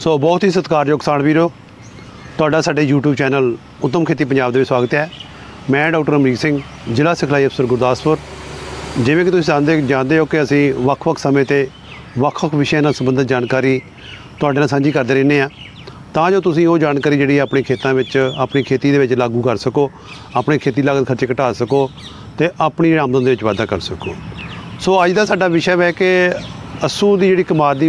सो बहुत ही सत्कारयोग किसान वीरो, तुहाडा साडे यूट्यूब चैनल उत्तम खेती पंजाब दे विच स्वागत है। मैं डॉक्टर अमरीक सिंह, जिला सिखलाई अफसर गुरदासपुर। जिवें कि तुसीं जानते हो कि असीं वक्-वक् समय ते वक्-वक् विषयां नाल संबंधित जानकारी तुहाडे नाल सांझी करदे रहिंदे आ, तां जो तुसीं वो जानकारी जिहड़ी अपने खेतां विच अपनी खेती दे विच लागू कर सको, अपने खेती लागत खर्चे घटा सको ते अपनी आमदन दे विच वाधा कर सको। सो अज दा साडा विषय है कि अस्सू की जी कमाद की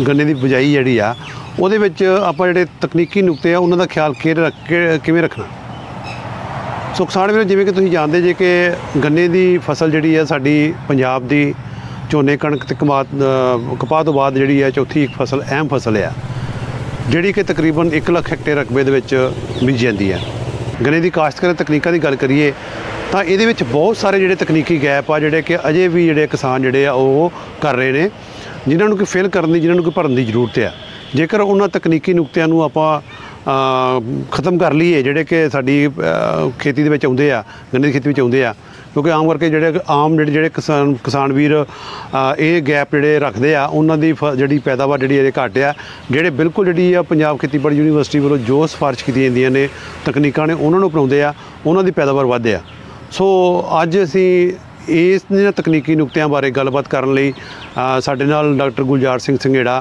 गन्ने की बिजाई जी आ उहदे विच आपां जिहड़े तकनीकी नुकते आ उन्हां दा ख्याल किवें रखना। सो किसान वीरो, जिवें कि तुसीं जानदे जे कि गन्ने की फसल जिहड़ी है साडी पंजाब दी झोने कणक ते कपाह तो बाद जिहड़ी है चौथी एक फसल अहम फसल है जिहड़ी कि तकरीबन 1 लाख हेक्टेयर रकबे दे विच बीजी जांदी है। गन्ने की काश्तकारी तकनीकां की गल करिए तो ये बहुत सारे जोड़े तकनीकी गैप आ जोड़े कि अजे भी जोड़े किसान जोड़े कर रहे हैं, जिन्होंने कि फिल करने जिन्होंने कि भरन की जरूरत है। जेकर उन्होंने तकनीकी नुकतियां आप खत्म कर लीए जोड़े कि साड़ी खेती के आते हैं, गन्ने की खेती आते हैं, क्योंकि आम करके जोड़े आम जोड़े किसान वीर ये गैप जोड़े रखते हैं उन्होंने जी पैदावार जी घट है। जोड़े बिल्कुल जी पंजाब खेतीबाड़ी यूनीवर्सिटी वालों जो सिफारिश की जांदियां ने तकनीकां ने उन्होंने अपनाते हैं, उन्होंने पैदावार वधे आ। सो अज असी इस तकनीकी नुकतियां बारे गलबात करने लई साडे नाल डॉक्टर गुलजार सिंह संघेड़ा,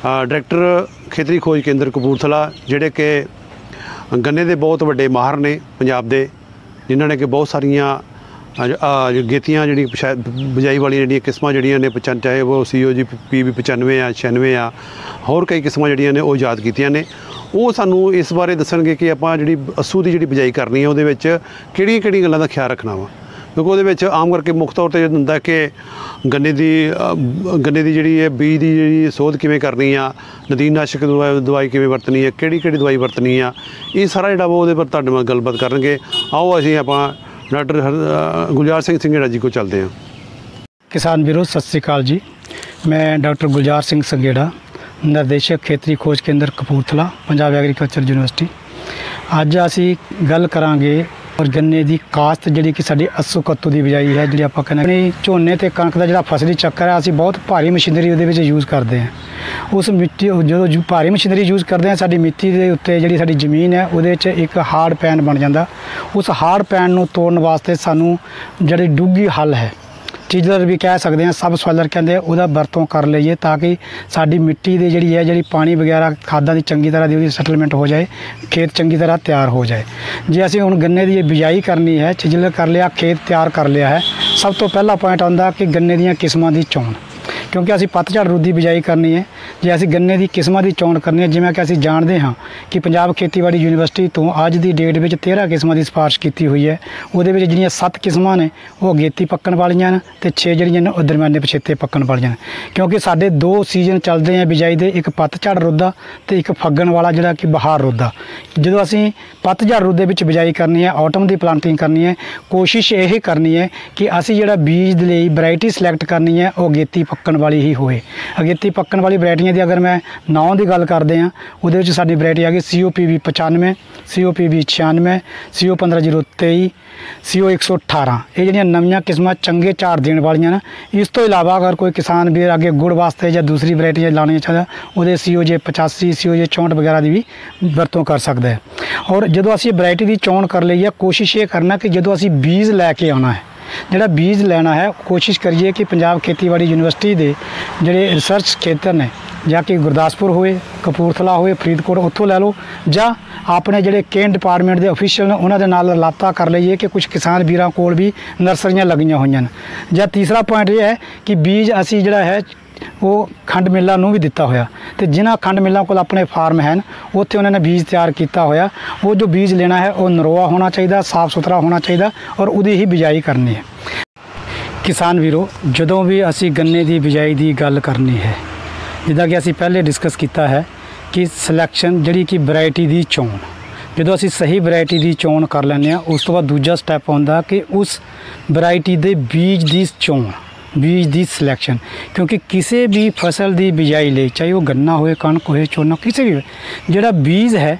डायरैक्टर खेतरी खोज केंद्र कपूरथला, जिहड़े कि गन्ने दे बहुत वड्डे माहर ने पंजाब दे, जिन्होंने कि बहुत सारिया गेतियां जी बिजाई वाली जी किस्मां जिहड़ियां ने चाहे वो COG PB 95 आ 96 आ होर कई किस्मां जिहड़ियां ने वो याद कीतियां ने। वो सानू इस बारे दसणगे कि आपां जिहड़ी अस्सू की जिहड़ी बिजाई करनी है उहदे विच किहड़ियां गल्लां दा ख्याल रखना वा, क्योंकि उहदे विच आम करके मुख्य तौर पर हुंदा कि गन्ने की जिहड़ी है बीज की जिहड़ी सोध किवें करनी आ, नदीनाशक दवाई किवें वरतनी है, किहड़ी दवाई वरतनी आ, ये सारा जिहड़ा वो उहदे पर तुहाडे नाल गलबात करनगे। आओ असीं आपां डॉक्टर गुलजार सिंह संघेड़ा जी को चलते हैं। किसान वीरों सत श्री अकाल जी, मैं डॉक्टर गुलजार सिंह संघेड़ा, निर्देशक खेतरी खोज केंद्र कपूरथला, पंजाब एग्रीकल्चर यूनिवर्सिटी। अज असी गल करांगे और गन्ने की काश्त जी कि साडी अस्सू कत्तू की बिजाई है, जी आप कहने झोने ते कणक का जो फसली चक्कर है, असी बहुत भारी मशीनरी उहदे यूज़ करते हैं। उस मिट्टी जो भारी मशीनरी यूज़ करते हैं साडी मिट्टी के उत्ते जी साडी जमीन है उहदे च एक हार्ड पैन बन जाता। उस हार्ड पैन नूं तोड़न वास्ते सानू जिहड़ी डूंगी हल है, चिजलर भी कह सकते हैं, सब सॉइलर कहते हैं, वह वरतों कर लीए ताकि साडी मिट्टी की जी है जी पानी वगैरह खादा की चंगी तरह की सैटलमेंट हो जाए, खेत चंगी तरह तैयार हो जाए। जे असीं हुण गन्ने की बिजाई करनी है, चिजलर कर लिया, खेत तैयार कर लिया है, सब तो पहला पॉइंट आंदा कि गन्ने दी किस्मां दी चोण, क्योंकि असीं पतझड़ रुੱਤ ਦੀ बिजाई करनी है। जे असीं गन्ने की किस्मां की चोण करनी है, जिवें कि असीं जानते हाँ कि पंजाब खेतीबाड़ी यूनीवर्सिटी तो अज की डेट में 13 किस्मां की सिफारिश की हुई है। उहदे विच जिहड़ियां 7 किस्मां ने वो अगेती पक्कण वालियां ने ते 6 जिहड़ियां ने वो दरम्याने पछेते पक्कण वालियां ने, क्योंकि साडे 2 सीजन चलते हैं बिजाई दे, एक पतझड़ रुੱਤ ਦਾ ते एक फग्गण वाला जिहड़ा कि बहार रुੱਤ ਦਾ। ਜਦੋਂ ਅਸੀਂ पतझड़ रुੱਤ ਦੇ ਵਿੱਚ ਬਿਜਾਈ ਕਰਨੀ ਹੈ, ऑटम की प्लांटिंग करनी है, कोशिश यही करनी है कि ਅਸੀਂ ਜਿਹੜਾ बीज ਦੇ ਲਈ वैरायटी सिलेक्ट करनी है वो अगेती पक्कण वाली ही होए। अगेती पक्कण वाली वैरायटियां दी अगर मैं नाम की गल करते हैं, उहदे विच साडी वैरायटी आ गई COPB 95, COPB 96, CO 15023, CO 118। ये जिहड़ियां नवीं किस्मां चंगे झाड़ देण वालियां ने। इस तो इलावा अगर कोई किसान वीर अगे गुड़ वास्ते या दूसरी वैरायटी लानी चाहता उहदे COJ 85, COJ 64 वगैरह की भी वरतों कर सकता है। और जो असी वैरायटी की चोण कर ली है, कोशिश ये करना कि जो असी बीज लैके आना है, जोड़ा बीज लेना है, कोशिश करिए कि पंजाब खेतीबाड़ी यूनीवर्सिटी के जोड़े रिसर्च खेतर ने, या कि गुरदासपुर होए, कपूरथला होए, फरीदकोट उत्थों लै लो, या अपने जोड़े केन डिपार्टमेंट के ऑफिशियल ने उन्होंने नाल रलाता कर लीए कि कुछ किसान वीरां कोल भी नर्सरियां लगियां हुई हैं। या तीसरा पॉइंट यह है कि बीज असी जोड़ा है वो खंड मिलों भी दिता होया, तो जिन्होंने खंड मिलों को अपने फार्म हैं उत्थे उन्होंने बीज तैयार किया होया। वो जो बीज लेना है वो नरोआ होना चाहिए, साफ सुथरा होना चाहिए और उहदी ही बिजाई करनी है। किसान वीरों, जदों भी असी गन्ने की बिजाई की गल करनी है, जिदा कि असी पहले डिस्कस किया है कि सिलैक्शन जी कि वैरायटी की चोण, जो असी सही वैरायटी की चोण कर लैंदे, उस तो बाद दूजा स्टैप आउंदा कि उस वैरायटी के बीज की चोण, बीज की सिलैक्शन, क्योंकि किसी भी फसल की बिजाई ले, चाहे वो गन्ना होए, कणक होए, झोना, किसी भी जोड़ा बीज है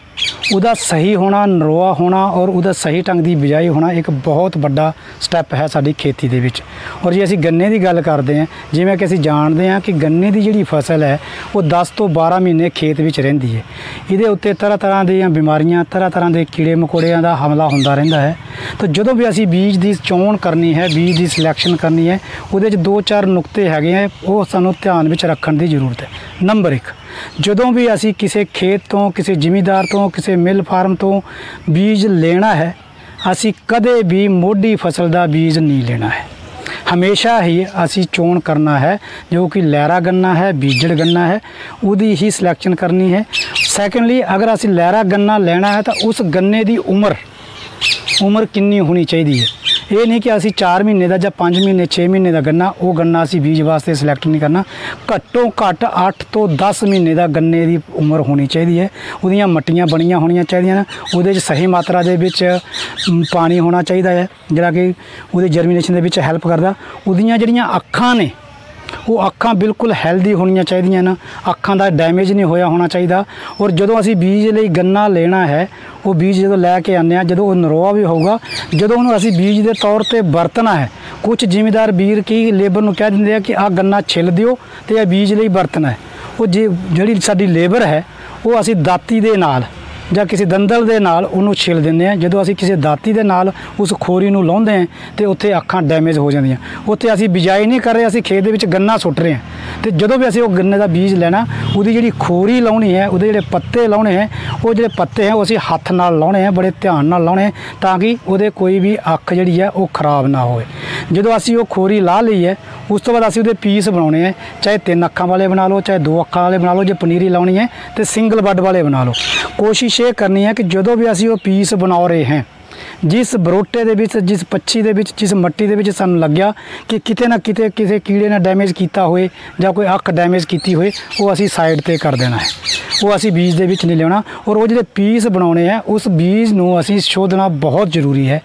ਉਹਦਾ ਸਹੀ ਹੋਣਾ, ਨਰੋਆ ਹੋਣਾ ਔਰ ਉਹਦਾ ਸਹੀ ਢੰਗ ਦੀ ਬਿਜਾਈ ਹੋਣਾ ਇੱਕ ਬਹੁਤ ਵੱਡਾ ਸਟੈਪ ਹੈ ਸਾਡੀ ਖੇਤੀ ਦੇ ਵਿੱਚ। ਔਰ ਜੇ ਅਸੀਂ ਗੰਨੇ ਦੀ ਗੱਲ ਕਰਦੇ ਹਾਂ, ਜਿਵੇਂ ਕਿ ਅਸੀਂ ਜਾਣਦੇ ਹਾਂ ਕਿ ਗੰਨੇ ਦੀ ਜਿਹੜੀ ਫਸਲ ਹੈ ਉਹ 10 ਤੋਂ 12 ਮਹੀਨੇ ਖੇਤ ਵਿੱਚ ਰਹਿੰਦੀ ਹੈ। ਇਹਦੇ ਉੱਤੇ ਤਰ੍ਹਾਂ ਤਰ੍ਹਾਂ ਦੀਆਂ ਬਿਮਾਰੀਆਂ, ਤਰ੍ਹਾਂ ਤਰ੍ਹਾਂ ਦੇ ਕੀੜੇ ਮਕੌੜਿਆਂ ਦਾ ਹਮਲਾ ਹੁੰਦਾ ਰਹਿੰਦਾ ਹੈ। ਤਾਂ ਜਦੋਂ ਵੀ ਅਸੀਂ ਬੀਜ ਦੀ ਚੋਣ ਕਰਨੀ ਹੈ, ਬੀਜ ਦੀ ਸਿਲੈਕਸ਼ਨ ਕਰਨੀ ਹੈ, ਉਹਦੇ 'ਚ 2-4 ਨੁਕਤੇ ਹੈਗੇ ਆ, ਉਹ ਸਾਨੂੰ ਧਿਆਨ ਵਿੱਚ ਰੱਖਣ ਦੀ ਜ਼ਰੂਰਤ ਹੈ। ਨੰਬਰ 1, ਜਦੋਂ ਵੀ ਅਸੀਂ ਕਿਸੇ ਖੇਤ ਤੋਂ, ਕਿਸੇ ਜ਼ਿਮੀਂਦਾਰ ਤੋਂ, ਕਿਸੇ ਮਿਲ ਫਾਰਮ ਤੋਂ ਬੀਜ ਲੈਣਾ ਹੈ, ਅਸੀਂ ਕਦੇ ਵੀ ਮੋਢੀ ਫਸਲ ਦਾ ਬੀਜ ਨਹੀਂ ਲੈਣਾ ਹੈ। ਹਮੇਸ਼ਾ ਹੀ ਅਸੀਂ ਚੋਣ ਕਰਨਾ ਹੈ ਜੋ ਕਿ ਲਹਿਰਾ ਗੰਨਾ ਹੈ, ਬੀਜੜ ਗੰਨਾ ਹੈ, ਉਹਦੀ ਹੀ ਸਿਲੈਕਸ਼ਨ ਕਰਨੀ ਹੈ। ਸੈਕੰਡਲੀ, ਅਗਰ ਅਸੀਂ ਲਹਿਰਾ ਗੰਨਾ ਲੈਣਾ ਹੈ ਤਾਂ ਉਸ ਗੰਨੇ ਦੀ ਉਮਰ ਕਿੰਨੀ ਹੋਣੀ ਚਾਹੀਦੀ ਹੈ। ਇਹ ਨਹੀਂ ਕਿ ਅਸੀਂ 4 ਮਹੀਨੇ ਦਾ ਜਾਂ 5 ਮਹੀਨੇ 6 ਮਹੀਨੇ ਦਾ ਗੰਨਾ, ਉਹ ਗੰਨਾ ਅਸੀਂ ਬੀਜ ਵਾਸਤੇ ਸਿਲੈਕਟ ਨਹੀਂ ਕਰਨਾ। ਘੱਟੋ ਘੱਟ 8 ਤੋਂ 10 ਮਹੀਨੇ ਦਾ ਗੰਨੇ ਦੀ ਉਮਰ ਹੋਣੀ ਚਾਹੀਦੀ ਹੈ। ਉਹਦੀਆਂ ਮੱਟੀਆਂ ਬਣੀਆਂ ਹੋਣੀਆਂ ਚਾਹੀਦੀਆਂ ਨੇ, ਉਹਦੇ 'ਚ ਸਹੀ ਮਾਤਰਾ ਦੇ ਵਿੱਚ ਪਾਣੀ ਹੋਣਾ ਚਾਹੀਦਾ ਹੈ ਜਿਹੜਾ ਕਿ ਉਹਦੇ ਜਰਮੀਨੇਸ਼ਨ ਦੇ ਵਿੱਚ ਹੈਲਪ ਕਰਦਾ। ਉਹਦੀਆਂ ਜਿਹੜੀਆਂ ਅੱਖਾਂ ਨੇ, ਉਹ ਅੱਖਾਂ ਬਿਲਕੁਲ ਹੈਲਦੀ ਹੋਣੀਆਂ ਚਾਹੀਦੀਆਂ ਨੇ, ਅੱਖਾਂ ਦਾ ਡੈਮੇਜ ਨਹੀਂ ਹੋਇਆ ਹੋਣਾ ਚਾਹੀਦਾ। ਔਰ ਜਦੋਂ ਅਸੀਂ ਬੀਜ ਲਈ ਗੰਨਾ ਲੈਣਾ ਹੈ, ਉਹ ਬੀਜ ਜਦੋਂ ਲੈ ਕੇ ਆਉਂਦੇ ਹਾਂ, ਜਦੋਂ ਉਹ ਨਰੋਆ ਵੀ ਹੋਊਗਾ, ਜਦੋਂ ਉਹਨੂੰ ਅਸੀਂ ਬੀਜ ਦੇ ਤੌਰ ਤੇ ਵਰਤਣਾ ਹੈ, ਕੁਝ ਜ਼ਿਮੀਂਦਾਰ ਵੀਰ ਕੀ ਲੇਬਰ ਨੂੰ ਕਹਿ ਦਿੰਦੇ ਆ ਕਿ ਆਹ ਗੰਨਾ ਛਿੱਲ ਦਿਓ ਤੇ ਇਹ ਬੀਜ ਲਈ ਵਰਤਣਾ ਹੈ। ਉਹ ਜਿਹੜੀ ਸਾਡੀ ਲੇਬਰ ਹੈ, ਉਹ ਅਸੀਂ ਦਾਤੀ ਦੇ ਨਾਲ ਜਾਂ ਕਿਸੇ ਦੰਦਲ ਦੇ ਨਾਲ ਉਹਨੂੰ ਛਿੱਲ ਦਿੰਦੇ ਹਾਂ। ਜਦੋਂ ਅਸੀਂ ਕਿਸੇ ਦਾਤੀ ਦੇ ਨਾਲ ਉਸ ਖੋਰੀ ਨੂੰ ਲਾਉਂਦੇ ਹਾਂ ਤੇ ਉੱਥੇ ਅੱਖਾਂ ਡੈਮੇਜ ਹੋ ਜਾਂਦੀਆਂ। ਉੱਥੇ ਅਸੀਂ ਬਿਜਾਈ ਨਹੀਂ ਕਰ ਰਹੇ, ਅਸੀਂ ਖੇਤ ਦੇ ਵਿੱਚ ਗੰਨਾ ਸੁੱਟ ਰਹੇ ਹਾਂ। ਤੇ ਜਦੋਂ ਵੀ ਅਸੀਂ ਉਹ ਗੰਨੇ ਦਾ ਬੀਜ ਲੈਣਾ, ਉਹਦੀ ਜਿਹੜੀ ਖੋਰੀ ਲਾਉਣੀ ਹੈ, ਉਹਦੇ ਜਿਹੜੇ ਪੱਤੇ ਲਾਉਣੇ ਹੈ, ਉਹ ਜਿਹੜੇ ਪੱਤੇ ਹੈ ਉਹ ਅਸੀਂ ਹੱਥ ਨਾਲ ਲਾਉਣੇ ਹੈ, ਬੜੇ ਧਿਆਨ ਨਾਲ ਲਾਉਣੇ, ਤਾਂ ਕਿ ਉਹਦੇ ਕੋਈ ਵੀ ਅੱਖ ਜਿਹੜੀ ਹੈ ਉਹ ਖਰਾਬ ਨਾ ਹੋਵੇ। ਜਦੋਂ ਅਸੀਂ ਉਹ ਖੋਰੀ ਲਾ ਲਈ ਹੈ, ਉਸ ਤੋਂ ਬਾਅਦ ਅਸੀਂ ਉਹਦੇ ਪੀਸ ਬਣਾਉਣੇ ਹੈ, ਚਾਹੇ 3 ਅੱਖਾਂ ਵਾਲੇ ਬਣਾ ਲਓ, ਚਾਹੇ 2 ਅੱਖਾਂ ਵਾਲੇ ਬਣਾ ਲਓ। ਜੇ ਪਨੀਰੀ ਲਾਉਣੀ ਹੈ ਤੇ ਸਿੰਗਲ ਵੱਡ ਵਾਲੇ ਬਣਾ ਲਓ। ਕੋਸ਼ਿਸ਼ ਇਹ ਕਰਨੀ ਹੈ ਕਿ ਜਦੋਂ ਵੀ ਅਸੀਂ ਉਹ ਪੀਸ ਬਣਾ ਰਹੇ ਹਾਂ, ਜਿਸ ਬਰੋਟੇ ਦੇ ਵਿੱਚ, ਜਿਸ ਪੱਛੀ ਦੇ ਵਿੱਚ, ਜਿਸ ਮੱਟੀ ਦੇ ਵਿੱਚ ਸਾਨੂੰ ਲੱਗਿਆ ਕਿ ਕਿਤੇ ਨਾ ਕਿਤੇ ਕਿਸੇ ਕੀੜੇ ਨੇ ਡੈਮੇਜ ਕੀਤਾ ਹੋਏ ਜਾਂ ਕੋਈ ਅੱਖ ਡੈਮੇਜ ਕੀਤੀ ਹੋਏ, ਉਹ ਅਸੀਂ ਸਾਈਡ ਤੇ ਕਰ ਦੇਣਾ ਹੈ, ਉਹ ਅਸੀਂ ਬੀਜ ਦੇ ਵਿੱਚ ਨਹੀਂ ਲਿਆਉਣਾ। ਔਰ ਉਹ ਜਿਹੜੇ ਪੀਸ ਬਣਾਉਣੇ ਆ, ਉਸ ਬੀਜ ਨੂੰ ਅਸੀਂ ਸ਼ੋਧਣਾ ਬਹੁਤ ਜ਼ਰੂਰੀ ਹੈ।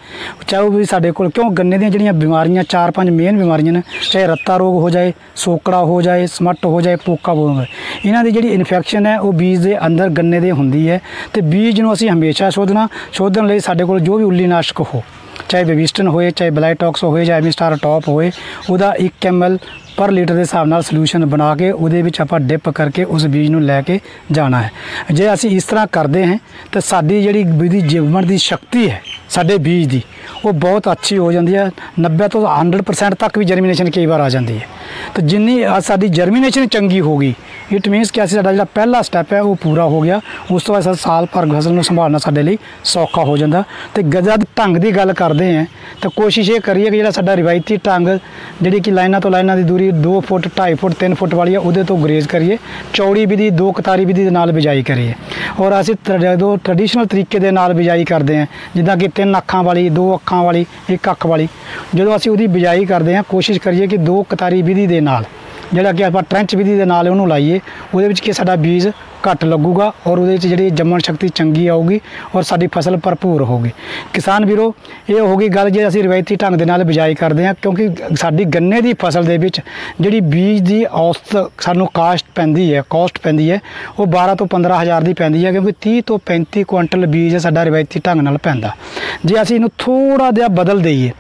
ਚਾਹੇ ਉਹ ਵੀ ਸਾਡੇ ਕੋਲ, ਕਿਉਂ ਗੰਨੇ ਦੀਆਂ ਜਿਹੜੀਆਂ ਬਿਮਾਰੀਆਂ 4-5 ਮੇਨ ਬਿਮਾਰੀਆਂ ਨੇ, ਚਾਹੇ ਰੱਤਾ ਰੋਗ ਹੋ ਜਾਏ, ਸੋਕੜਾ ਹੋ ਜਾਏ, ਸਮੱਟ ਹੋ ਜਾਏ, ਪੋਕਾ ਹੋ ਜਾਏ, ਇਹਨਾਂ ਦੀ ਜਿਹੜੀ ਇਨਫੈਕਸ਼ਨ ਹੈ ਉਹ ਬੀਜ ਦੇ ਅੰਦਰ ਗੰਨੇ ਦੇ ਹੁੰਦੀ ਹੈ। ਤੇ ਬੀਜ ਨੂੰ ਅਸੀਂ ਹਮੇਸ਼ਾ ਸ਼ੋਧਣ ਲਈ ਸਾਡੇ ਕੋਲ ਜੋ ਵੀ ਉੱਲੀ ਨਾਸ਼ਕ ਹੋ, ਚਾਹੇ ਬੇਬਿਸਟਨ ਹੋਏ, ਚਾਹੇ ਬਲਾਈਟੌਕਸ ਹੋਏ, ਚਾਹੇ ਐਮਿਸਟਾਰ ਟੌਪ ਹੋਏ, ਉਹਦਾ 1 ml ਪਰ ਲੀਟਰ ਦੇ ਹਿਸਾਬ ਨਾਲ ਸੋਲੂਸ਼ਨ ਬਣਾ ਕੇ ਉਹਦੇ ਵਿੱਚ ਆਪਾਂ ਡਿਪ ਕਰਕੇ ਉਸ ਬੀਜ ਨੂੰ ਲੈ ਕੇ ਜਾਣਾ ਹੈ। ਜੇ ਅਸੀਂ ਇਸ ਤਰ੍ਹਾਂ ਕਰਦੇ ਹਾਂ ਤਾਂ ਸਾਡੀ ਜਿਹੜੀ ਬੀਜ ਜੀਵਨ ਦੀ ਸ਼ਕਤੀ ਹੈ ਸਾਡੇ ਬੀਜ ਦੀ, ਉਹ ਬਹੁਤ ਅੱਛੀ ਹੋ ਜਾਂਦੀ ਹੈ। 90 ਤੋਂ 100% ਤੱਕ ਵੀ ਜਰਮੀਨੇਸ਼ਨ ਕਈ ਵਾਰ ਆ ਜਾਂਦੀ ਹੈ। ਤਾਂ ਜਿੰਨੀ ਸਾਡੀ ਜਰਮੀਨੇਸ਼ਨ ਚੰਗੀ ਹੋ ਗਈ, ਇਟ ਮੀਨਸ ਕਿ ਅਸੀਂ ਸਾਡਾ ਜਿਹੜਾ ਪਹਿਲਾ ਸਟੈਪ ਹੈ ਉਹ ਪੂਰਾ ਹੋ ਗਿਆ। ਉਸ ਤੋਂ ਬਾਅਦ ਸਾਲ ਭਰ ਫਸਲ ਨੂੰ ਸੰਭਾਲਣਾ ਸਾਡੇ ਲਈ ਸੌਖਾ ਹੋ ਜਾਂਦਾ। ਤੇ ਜਦ ਢੰਗ ਦੀ ਗੱਲ ਕਰਦੇ ਹਾਂ ਤਾਂ ਕੋਸ਼ਿਸ਼ ਇਹ ਕਰੀਏ ਕਿ ਜਿਹੜਾ ਸਾਡਾ ਰਿਵਾਇਤੀ ਢੰਗ, ਜਿਹੜੀ ਕਿ ਲਾਈਨਾਂ ਤੋਂ ਲਾਈਨਾਂ ਦੀ ਦੂਰੀ 2 ਫੁੱਟ, 2.5 ਫੁੱਟ, 3 ਫੁੱਟ ਵਾਲੀ ਹੈ, ਉਹਦੇ ਤੋਂ ਗਰੇਜ਼ ਕਰੀਏ। ਚੌੜੀ ਵਿਧੀ, 2 ਕਤਾਰੀ ਵਿਧੀ ਦੇ ਨਾਲ ਬਿਜਾਈ ਕਰੀਏ। ਔਰ ਅਸੀਂ ਜਦੋਂ ਟ੍ਰੈਡੀਸ਼ਨਲ ਤਰੀਕੇ ਦੇ ਨਾਲ ਬਿਜਾਈ ਕਰਦੇ ਹਾਂ, ਜਿੱਦਾਂ ਕਿ 3 ਅੱਖਾਂ ਵਾਲੀ, 2 ਅੱਖਾਂ ਵਾਲੀ, 1 ਅੱਖ ਵਾਲੀ, ਜਦੋਂ ਅਸੀਂ ਉਹਦੀ ਬਿਜਾਈ ਕਰਦੇ ਹਾਂ, ਕੋਸ਼ਿਸ਼ ਕਰੀਏ ਕਿ 2 ਕਤਾਰੀ ਵਿਧੀ ਦੇ ਨਾਲ, ਜਿਹੜਾ ਕਿ ਆਪਾਂ ਟ੍ਰੈਂਚ ਵਿਧੀ ਦੇ ਨਾਲ ਉਹਨੂੰ ਲਾਈਏ। ਉਹਦੇ ਵਿੱਚ ਕਿ ਸਾਡਾ ਬੀਜ ਘੱਟ ਲੱਗੂਗਾ ਔਰ ਉਹਦੇ ਵਿੱਚ ਜਿਹੜੀ ਜੰਮਣ ਸ਼ਕਤੀ ਚੰਗੀ ਆਊਗੀ ਔਰ ਸਾਡੀ ਫਸਲ ਭਰਪੂਰ ਹੋਊਗੀ। ਕਿਸਾਨ ਵੀਰੋ, ਇਹ ਹੋ ਗਈ ਗੱਲ ਜੇ ਅਸੀਂ ਰਿਵਾਇਤੀ ਢੰਗ ਦੇ ਨਾਲ ਬਿਜਾਈ ਕਰਦੇ ਹਾਂ, ਕਿਉਂਕਿ ਸਾਡੀ ਗੰਨੇ ਦੀ ਫਸਲ ਦੇ ਵਿੱਚ ਜਿਹੜੀ ਬੀਜ ਦੀ ਔਸਤ ਸਾਨੂੰ ਕਾਸਟ ਪੈਂਦੀ ਹੈ, ਉਹ 12 ਤੋਂ 15 ਹਜ਼ਾਰ ਦੀ ਪੈਂਦੀ ਹੈ, ਕਿਉਂਕਿ 30 ਤੋਂ 35 ਕੁਇੰਟਲ ਬੀਜ ਸਾਡਾ ਰਿਵਾਇਤੀ ਢੰਗ ਨਾਲ ਪੈਂਦਾ। ਜੇ ਅਸੀਂ ਇਹਨੂੰ ਥੋੜ੍ਹਾ ਜਿਹਾ ਬਦਲ ਦਈਏ,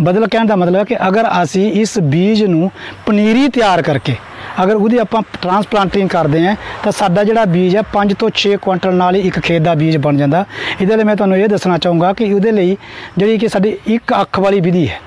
ਬਦਲ ਕਹਿਣ ਦਾ ਮਤਲਬ ਹੈ ਕਿ ਅਗਰ ਅਸੀਂ ਇਸ ਬੀਜ ਨੂੰ ਪਨੀਰੀ ਤਿਆਰ ਕਰਕੇ ਅਗਰ ਉਹਦੀ ਆਪਾਂ ਟਰਾਂਸਪਲਾਂਟਿੰਗ ਕਰਦੇ ਹਾਂ ਤਾਂ ਸਾਡਾ ਜਿਹੜਾ ਬੀਜ ਹੈ 5 ਤੋਂ 6 ਕੁਇੰਟਲ ਨਾਲ ਹੀ ਇੱਕ ਖੇਤ ਦਾ ਬੀਜ ਬਣ ਜਾਂਦਾ। ਇਹਦੇ ਲਈ ਮੈਂ ਤੁਹਾਨੂੰ ਇਹ ਦੱਸਣਾ ਚਾਹੂੰਗਾ ਕਿ ਉਹਦੇ ਲਈ ਜਿਹੜੀ ਕਿ ਸਾਡੀ 1 ਅੱਖ ਵਾਲੀ ਵਿਧੀ ਹੈ,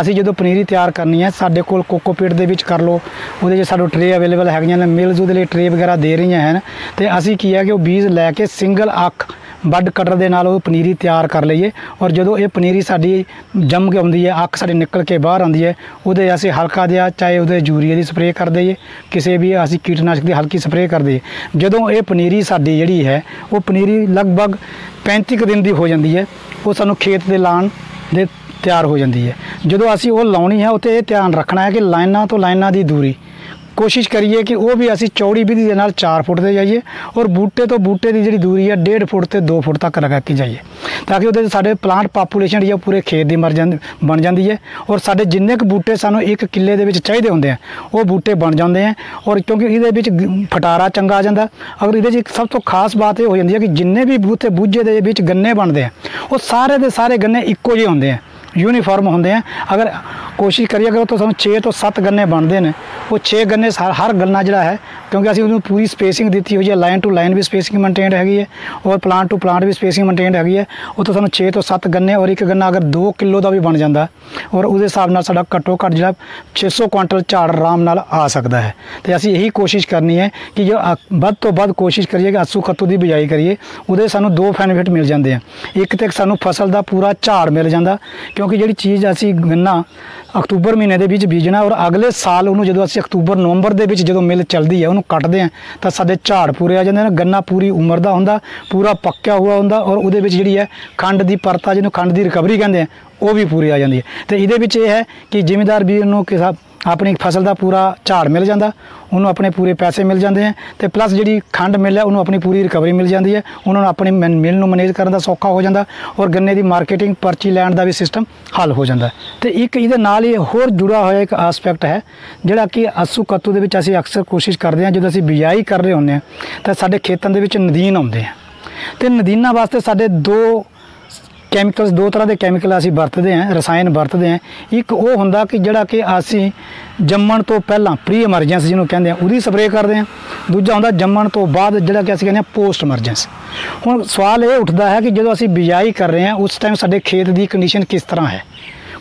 ਅਸੀਂ ਜਦੋਂ ਪਨੀਰੀ ਤਿਆਰ ਕਰਨੀ ਹੈ, ਸਾਡੇ ਕੋਲ ਕੋਕੋਪੀਟ ਦੇ ਵਿੱਚ ਕਰ ਲਓ, ਉਹਦੇ 'ਚ ਸਾਨੂੰ ਟਰੇ ਅਵੇਲੇਬਲ ਹੈਗੀਆਂ ਨੇ, ਮਿਲਜ਼ ਉਹਦੇ ਲਈ ਟਰੇ ਵਗੈਰਾ ਦੇ ਰਹੀਆਂ ਹਨ। ਤੇ ਅਸੀਂ ਕੀ ਹੈ ਕਿ ਉਹ ਬੀਜ ਲੈ ਕੇ ਸਿੰਗਲ ਅੱਖ ਵੱਡ ਕਟਰ ਦੇ ਨਾਲ ਉਹ ਪਨੀਰੀ ਤਿਆਰ ਕਰ ਲਈਏ। ਔਰ ਜਦੋਂ ਇਹ ਪਨੀਰੀ ਸਾਡੀ ਜੰਮ ਕੇ ਆਉਂਦੀ ਹੈ, ਅੱਖ ਸਾਡੀ ਨਿਕਲ ਕੇ ਬਾਹਰ ਆਉਂਦੀ ਹੈ, ਉਹਦੇ ਅਸੀਂ ਹਲਕਾ ਜਿਹਾ ਚਾਹੇ ਉਹਦੇ ਯੂਰੀਆ ਦੀ ਸਪਰੇਅ ਕਰ ਦਈਏ, ਕਿਸੇ ਵੀ ਅਸੀਂ ਕੀਟਨਾਸ਼ਕ ਦੀ ਹਲਕੀ ਸਪਰੇਅ ਕਰ ਦਈਏ। ਜਦੋਂ ਇਹ ਪਨੀਰੀ ਸਾਡੀ ਜਿਹੜੀ ਹੈ ਉਹ ਪਨੀਰੀ ਲਗਭਗ 35 ਕੁ ਦਿਨ ਦੀ ਹੋ ਜਾਂਦੀ ਹੈ, ਉਹ ਸਾਨੂੰ ਖੇਤ ਦੇ ਲਾਉਣ ਦੇ ਤਿਆਰ ਹੋ ਜਾਂਦੀ ਹੈ। ਜਦੋਂ ਅਸੀਂ ਉਹ ਲਾਉਣੀ ਹੈ, ਉੱਥੇ ਇਹ ਧਿਆਨ ਰੱਖਣਾ ਹੈ ਕਿ ਲਾਈਨਾਂ ਤੋਂ ਲਾਈਨਾਂ ਦੀ ਦੂਰੀ कोशिश करिए कि वो भी असी चौड़ी विधि के नाल 4 फुट से जाइए और बूटे तो बूटे की जी दूरी है 1.5 फुट से 2 फुट तक लगा के जाइए, ताकि वो साढ़े प्लांट पापूलेशन जी पूरे खेत की बन जाती है। और साढ़े जिन्ने क बूटे सानू 1 किले के चाहिए होंगे हैं वो बूटे बन जाते हैं। और क्योंकि ये फटारा चंगा आ जाता। अगर ये सब तो खास बात यह हो जाती है कि जिन्ने भी बूटे बूझे के गन्ने बनते हैं वो सारे के सारे गन्ने इक्को ਜਿਹੇ होंगे हैं, यूनीफॉर्म होंगे हैं। अगर कोशिश करिए अगर तो 6 तो 7 गन्ने बनते हैं, वो 6 गन्ने हर गन्ना जोड़ा है, क्योंकि असी उन्होंने पूरी स्पेसिंग दी हुई है, लाइन टू लाइन भी स्पेसिंग मेनटेन हैगी है और प्लांट टू प्लांट भी स्पेसिंग मेनटेन हैगी है। वो तो 6 तो 7 गन्ने और एक गन्ना अगर 2 किलो का भी बन जाता और उस हिसाब नाल साडा घट्टो घट्ट जो 600 क्विंटल झाड़ आराम नाल आ सकता है। तो असी यही कोशिश करनी है कि जो वध तो वध कोशिश करिए कि अस्सू कत्तू की बिजाई करिए, वो सानू 2 बेनिफिट मिल जाते हैं। एक तो सानू फसल का पूरा झाड़ मिल जाता, क्योंकि जी चीज़ असी गन्ना अक्तूबर महीने के बीजना और अगले साल उन्होंने जो असी अक्तूबर नवंबर के जो मिल चलती है उन्होंने कटते हैं तो साढ़े झाड़ पूरे आ जाते हैं। गन्ना पूरी उम्र का होंदा, पूरा पक्या हुआ होंदा और वो जी है खंड की परत जिन्होंने खंड की रिकवरी कहते हैं वो भी पूरी आ जाती है। तो ये है कि जिमीदार भी उन्होंने अपनी फसल का पूरा झाड़ मिल जाता, उन्होंने अपने पूरे पैसे मिल जाते हैं, तो प्लस जी खंड मिल है उन्होंने अपनी पूरी रिकवरी मिल जाती है, उन्होंने अपनी मिल में मैनेज करने का सौखा हो जाता और गन्ने की मार्केटिंग पर्ची लैंड का भी सिस्टम हल हो जाता। तो एक ये नाल ही होर जुड़ा हुआ एक आसपैक्ट है जोड़ा कि अस्सू कत्तू के असी अक्सर कोशिश करते हैं जो असी बिजाई कर रहे होंगे तो साढ़े खेतों के नदीन आते हैं। तो नदीना वास्ते साढ़े 2 कैमिकल्स 2 तरह के कैमिकल असी बरतते हैं, रसायन बरतते हैं। एक वो होंदा कि जोड़ा कि असी जम्मण तो पहला प्री एमरजेंस जिन्होंने कहते हैं उसकी स्प्रे करते हैं, दूजा होंदा जम्मण तो बाद जोड़ा कि असी कहते हैं पोस्ट एमरजेंस। हुण सवाल ये उठता है कि जो असी बिजाई कर रहे हैं उस टाइम साडे खेत की कंडीशन किस तरह है।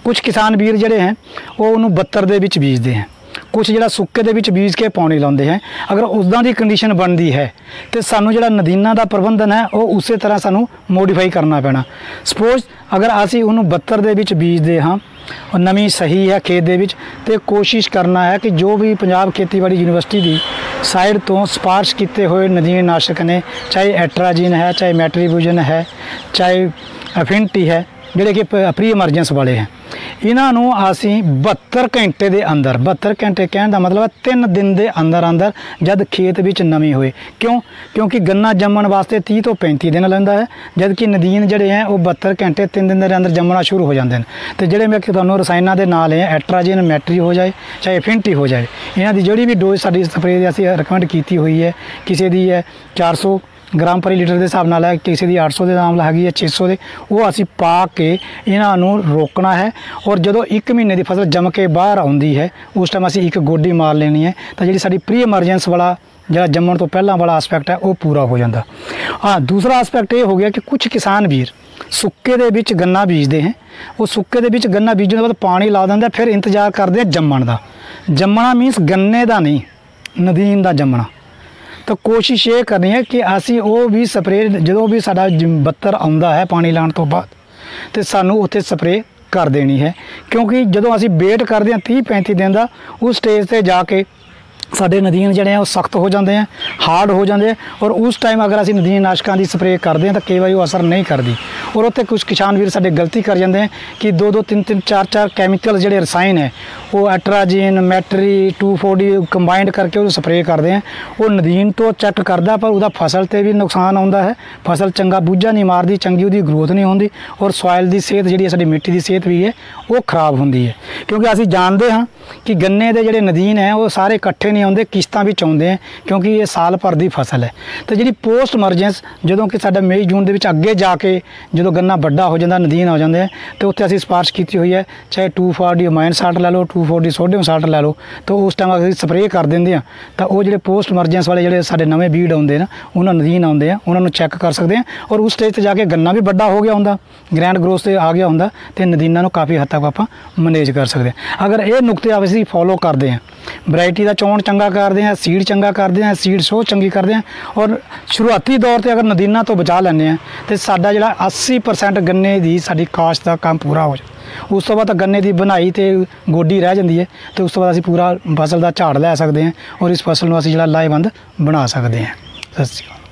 कुछ किसान वीर जोड़े हैं वो उन्होंने 72 के बीच बीजते हैं, कुछ जो सुक्के के बीज के पौने लाते हैं। अगर उसदा की कंडीशन बनती है तो सानू जो नदीना का प्रबंधन है वो उस तरह सानू मोडिफाई करना पैना। सपोज अगर असी उन्होंने 72 के बीच बीजते हाँ और नमी सही है खेत के तो कोशिश करना है कि जो भी पंजाब खेतीबाड़ी यूनिवर्सिटी की साइड तो सिफारिश किए हुए नदीन नाशक ने, चाहे एट्राजीन है, चाहे मैट्रीब्यूजन है, चाहे एफिनिटी है, जोड़े कि प्री एमरजेंस वाले हैं, इन्हों असी 72 घंटे के अंदर 72 घंटे कहने का मतलब 3 दिन के अंदर अंदर जब खेत में नमी होए। क्यों? क्योंकि गन्ना जम्मण वास्ते 30 तो 35 दिन लगता है, जबकि नदीन जोड़े हैं वो 72 घंटे 3 दिन के अंदर जम्मना शुरू हो जाते हैं। तो जोड़े मैं तुम्हें रसायनों के नाल हैं एट्राजीन मैट्री हो जाए चाहे एफिनिटी हो जाए, इन्हों की जोड़ी भी डोज साड़ी स्प्रे असी रिकमेंड की हुई है। किसी की है 400 ग्राम पर लीटर के हिसाब नाल है, किसी की 800 के नाम हैगी है 600 के, वो असी पा के इन्हों रोकना है। और जो 1 महीने की फसल जम के बाहर आती है उस टाइम असी 1 गोडी मार लेनी है, तो जी साड़ी प्री एमरजेंस वाला जो जम्मण तो पहला वाला आसपैक्ट है वो पूरा हो जाता। हाँ, दूसरा आसपैक्ट ये हो गया कि कुछ किसान वीर सुक्के दे विच गन्ना बीजते हैं, वो सुक्के दे विच गन्ना बीजने के बाद पानी ला देंगे, फिर इंतजार करते हैं जम्मण का। जम्मना मीनस गन्ने का नहीं, नदीन का जम्मना। तो कोशिश ये करनी है कि असी वो भी स्प्रे जो भी साडा 72 आता है पानी लाने तो बाद तो सानू उत्थे स्प्रे कर देनी है। क्योंकि जो असी वेट करते हैं 30-35 दिन का उस स्टेज पर जाके साढ़े नदीन जोड़े हैं वो सख्त हो जाते हैं, हार्ड हो जाते हैं, और उस टाइम अगर असी नदीन नाशकों की स्प्रे करते हैं तो कई बार वो असर नहीं करती। और उत्ते कुछ किसान वीर साढ़े गलती कर जाते हैं कि 2-2 3-3 4-4 कैमिकल जोड़े रसायन है वो एट्राजीन मैट्री 2,4-D कंबाइंड करके वो स्प्रे करते हैं। वो नदीन तो चेक करता पर उसका फसल से भी नुकसान आता है, फसल चंगा बूझा नहीं मारती, चंगी उसकी ग्रोथ नहीं होती, और सॉइल की सेहत जी साड़ी मिट्टी की सेहत भी है वो खराब होती है। क्योंकि असी जानते हाँ कि गन्ने के जोड़े नदीन है वो सारे इकट्ठे नहीं आते, किस्तां भी आते हैं, क्योंकि ये साल भर की फसल है। तो जी पोस्ट एमरजेंस जो कि साडा मई जून के अगे जाके जो गन्ना बड़ा हो जाता नदीन हो जाते हैं तो उत्थे असी सिफारिश की हुई है, चाहे 2,4-D अमाइन साल्ट लै लो, 2,4-D सोडियम साल्ट लै लो, तो उस टाइम अगर स्प्रे कर देंगे हैं तो वो जो पोस्ट एमरजेंस वाले जो साडे नवे बीड आते हैं उन्होंने नदीन आते हैं उन्होंने चैक कर सकते हैं, और उस स्टेज पर जाके गन्ना भी बड़ा हो गया होंदा, ग्रैंड ग्रोथ से आ गया होंदा, तो नदीना काफ़ी हद तक आप मैनेज कर सकते हैं। अगर ये नुकते असी फॉलो करते हैं, वैरायटी का चोण चंगा करते हैं, सीड चंगा करते हैं, सीड शो चंगी करते हैं, और शुरुआती दौर पर अगर नदीना तो बचा लें तो साडा जिहड़ा 80% गन्ने की साडी काश्त का काम पूरा हो जाए। उस तो बाद गन्ने की बनाई तो गोडी रह जाती है, तो उस तो बाद असी पूरा फसल का झाड़ लै सकते हैं और इस फसल को असी जिहड़ा लाहेबंद बना सकते हैं। सत श्री अकाल।